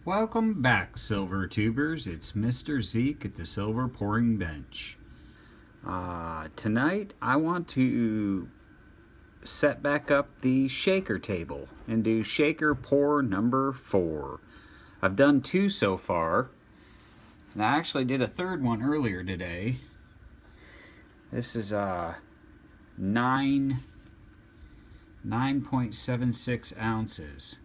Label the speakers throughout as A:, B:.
A: Welcome back, Silver Tubers. It's Mr. Zeke at the Silver Pouring Bench. Tonight, I want to set back up the shaker table and do shaker pour number 4. I've done 2 so far, and I actually did a third one earlier today. This is 9.76 ounces.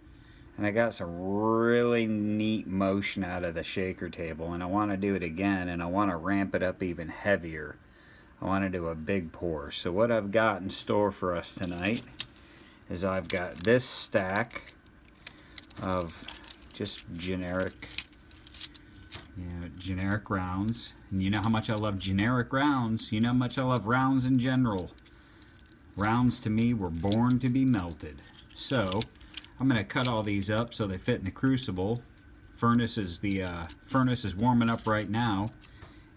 A: And I got some really neat motion out of the shaker table, and I want to do it again, and I want to ramp it up even heavier. I want to do a big pour. So what I've got in store for us tonight is I've got this stack of just generic rounds. And you know how much I love generic rounds. You know how much I love rounds in general. Rounds to me were born to be melted. So I'm going to cut all these up so they fit in the crucible. The furnace is warming up right now,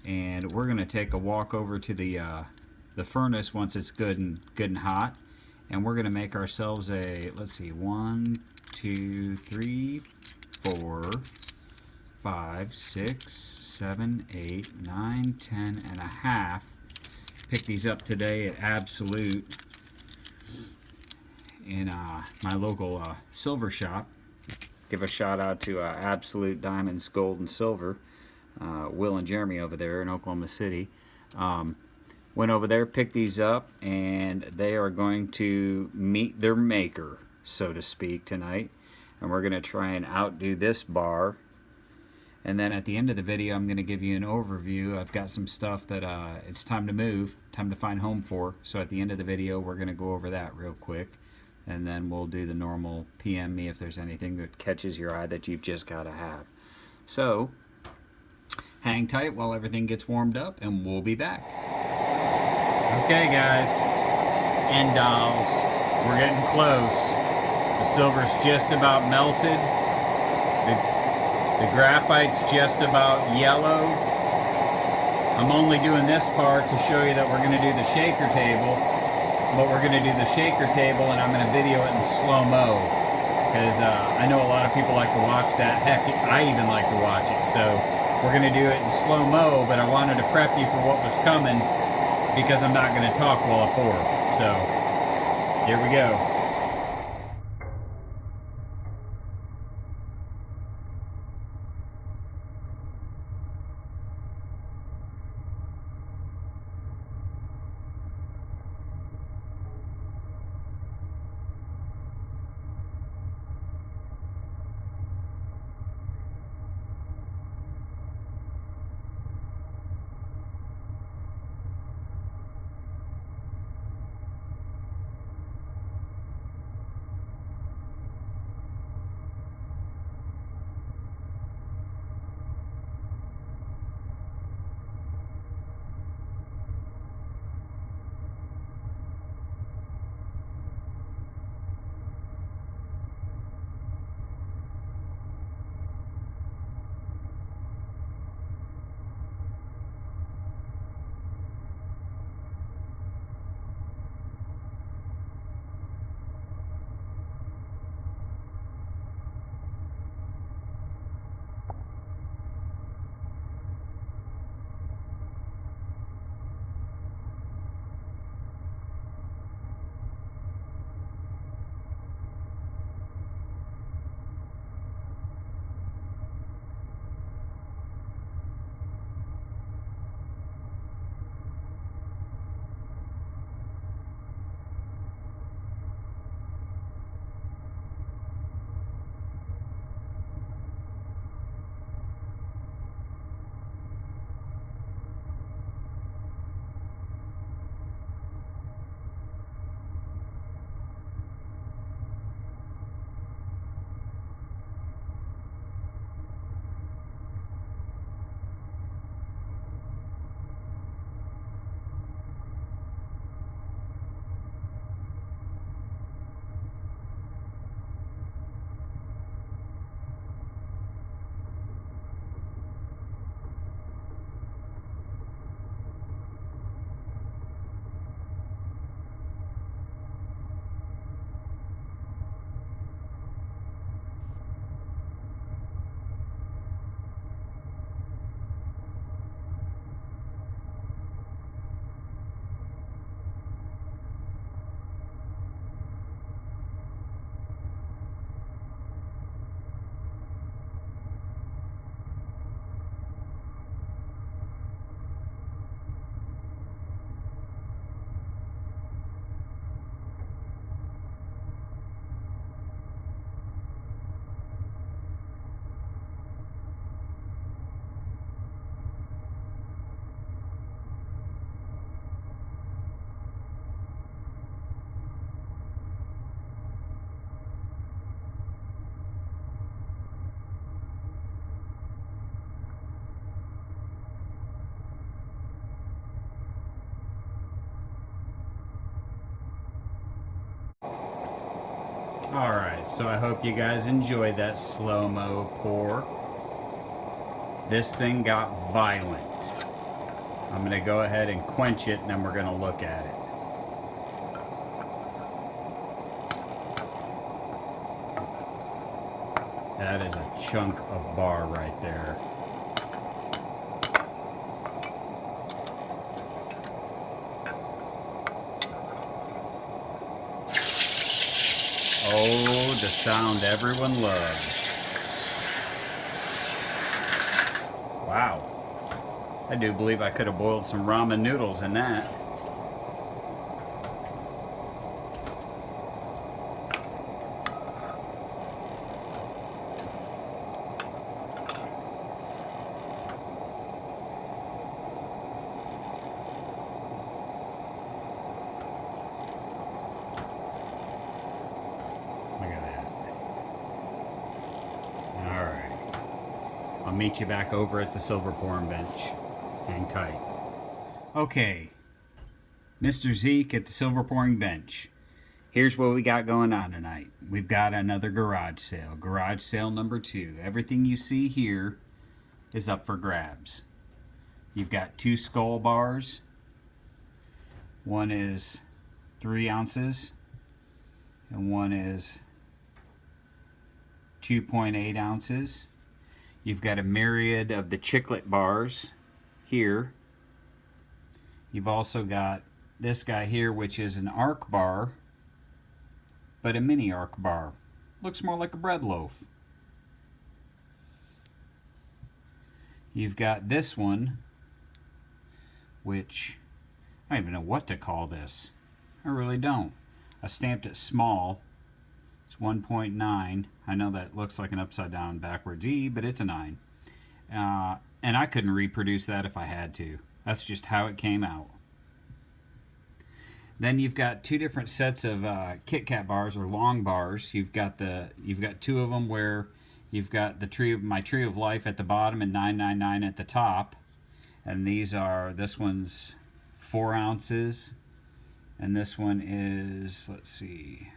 A: and we're going to take a walk over to the furnace once it's good and hot, and we're going to make ourselves a, let's see, 1, 2, 3, 4, 5, 6, 7, 8, 9, 10 and a half. Picked these up today at Absolute in my local silver shop. Give a shout out to Absolute Diamonds, Gold and Silver, Will and Jeremy over there in Oklahoma City. Went over there, picked these up, and they are going to meet their maker, so to speak, tonight. And we're going to try and outdo this bar. And then at the end of the video, I'm going to give you an overview. I've got some stuff that it's time to move, time to find home for. So at the end of the video, we're going to go over that real quick. And then we'll do the normal PM me if there's anything that catches your eye that you've just got to have. So, hang tight while everything gets warmed up, and we'll be back. Okay, guys, end dolls, we're getting close. The silver's just about melted. The graphite's just about yellow. I'm only doing this part to show you that we're going to do the shaker table. But we're going to do the shaker table, and I'm going to video it in slow-mo, because I know a lot of people like to watch that. Heck, I even like to watch it. So we're going to do it in slow-mo, but I wanted to prep you for what was coming, because I'm not going to talk while I pour. So here we go. Alright, so I hope you guys enjoyed that slow-mo pour. This thing got violent. I'm going to go ahead and quench it, and then we're going to look at it. That is a chunk of bar right there. Oh, the sound everyone loves. Wow. I do believe I could have boiled some ramen noodles in that. Look at that. Alright. I'll meet you back over at the silver pouring bench. Hang tight. Okay, Mr. Zeke at the silver pouring bench. Here's what we got going on tonight. We've got another garage sale number 2. Everything you see here is up for grabs. You've got 2 skull bars. One is 3 ounces and one is 2.8 ounces. You've got a myriad of the chiclet bars here. You've also got this guy here, which is an arc bar, but a mini arc bar. Looks more like a bread loaf. You've got this one, which I don't even know what to call this. I really don't. I stamped it small. It's 1.9. I know that looks like an upside down backwards E, but it's a 9. And I couldn't reproduce that if I had to. That's just how it came out. Then you've got 2 different sets of Kit Kat bars or long bars. You've got 2 of them where you've got my Tree of Life at the bottom and 999 at the top. And this one's 4 ounces, and this one is, let's see,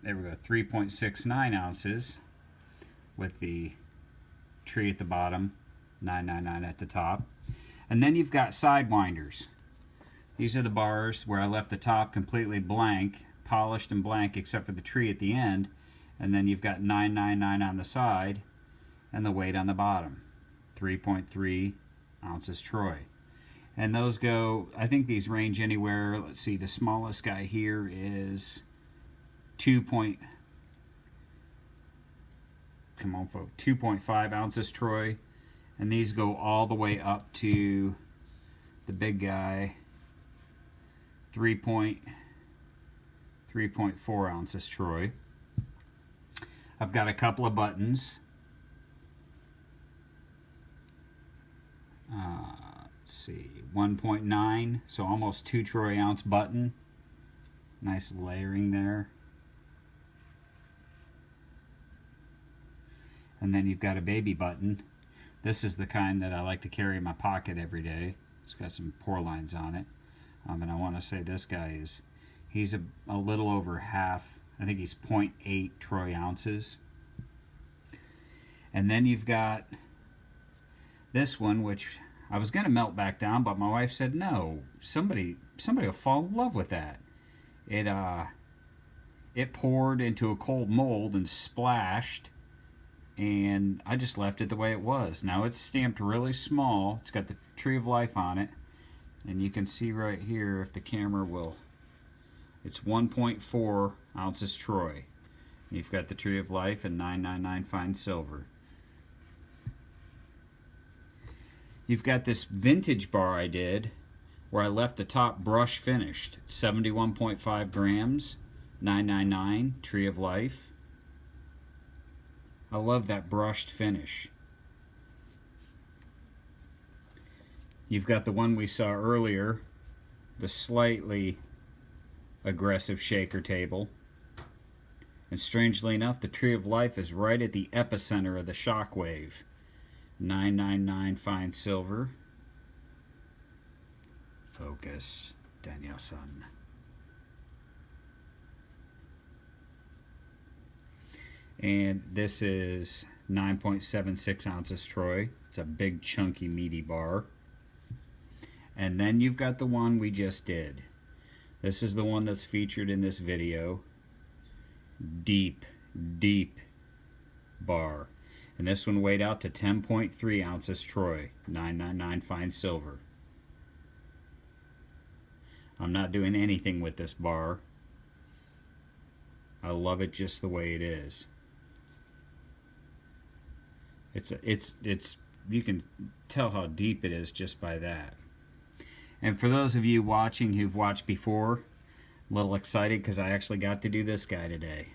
A: there we go, 3.69 ounces with the tree at the bottom, 999 at the top. And then you've got sidewinders. These are the bars where I left the top completely blank, polished and blank except for the tree at the end. And then you've got 999 on the side and the weight on the bottom, 3.3 ounces Troy. And those go, I think these range anywhere, let's see, the smallest guy here is 2.5 ounces Troy. And these go all the way up to the big guy, 3.4 ounces Troy. I've got a couple of buttons. Let's see, 1.9, so almost 2 troy ounce button. Nice layering there. And then you've got a baby button. This is the kind that I like to carry in my pocket every day. It's got some pour lines on it. And I want to say this guy he's a little over half. I think he's 0.8 troy ounces. And then you've got this one, which I was going to melt back down, but my wife said, no, somebody will fall in love with that. It poured into a cold mold and splashed, and I just left it the way it was. Now it's stamped really small. It's got the Tree of Life on it, and you can see right here, if the camera will, it's 1.4 ounces Troy. You've got the Tree of Life and 999 fine silver. You've got this vintage bar I did where I left the top brush finished. 71.5 grams, 999, Tree of Life. I love that brushed finish. You've got the one we saw earlier, the slightly aggressive shaker table. And strangely enough, the Tree of Life is right at the epicenter of the shock wave. 999 fine silver. Focus, Daniel-san. And this is 9.76 ounces Troy. It's a big, chunky, meaty bar. And then you've got the one we just did. This is the one that's featured in this video. Deep, deep bar. And this one weighed out to 10.3 ounces Troy. 999 fine silver. I'm not doing anything with this bar. I love it just the way it is. It's you can tell how deep it is just by that. And for those of you watching who've watched before, a little excited because I actually got to do this guy today.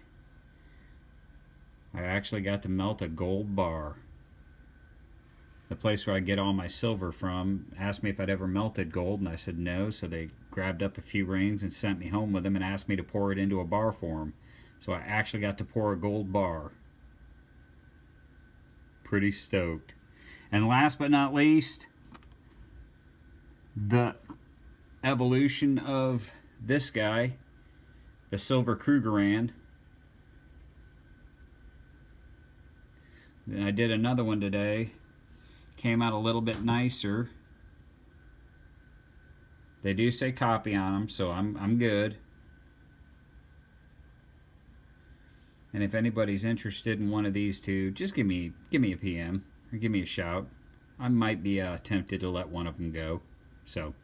A: I actually got to melt a gold bar. The place where I get all my silver from asked me if I'd ever melted gold, and I said no, so they grabbed up a few rings and sent me home with them and asked me to pour it into a bar for them. So I actually got to pour a gold bar. Pretty stoked. And last but not least, the evolution of this guy, the silver Krugeran. Then I did another one today. Came out a little bit nicer. They do say copy on them, so I'm good. And if anybody's interested in one of these two, just give me a PM or give me a shout. I might be tempted to let one of them go. So,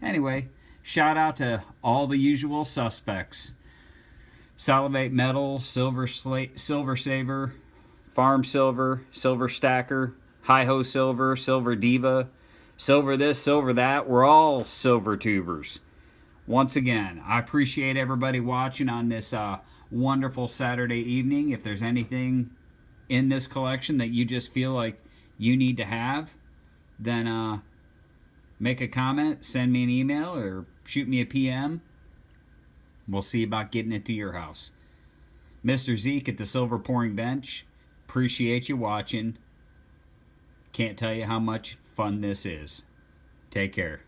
A: anyway, shout out to all the usual suspects: Salivate Metal, Silver Saver, Farm Silver, Silver Stacker, Hi-Ho Silver, Silver Diva, Silver this, Silver that. We're all silver tubers. Once again, I appreciate everybody watching on this wonderful Saturday evening. If there's anything in this collection that you just feel like you need to have, then make a comment, send me an email, or shoot me a PM. We'll see about getting it to your house. Mr. Zeke at the Silver Pouring Bench, appreciate you watching. Can't tell you how much fun this is. Take care.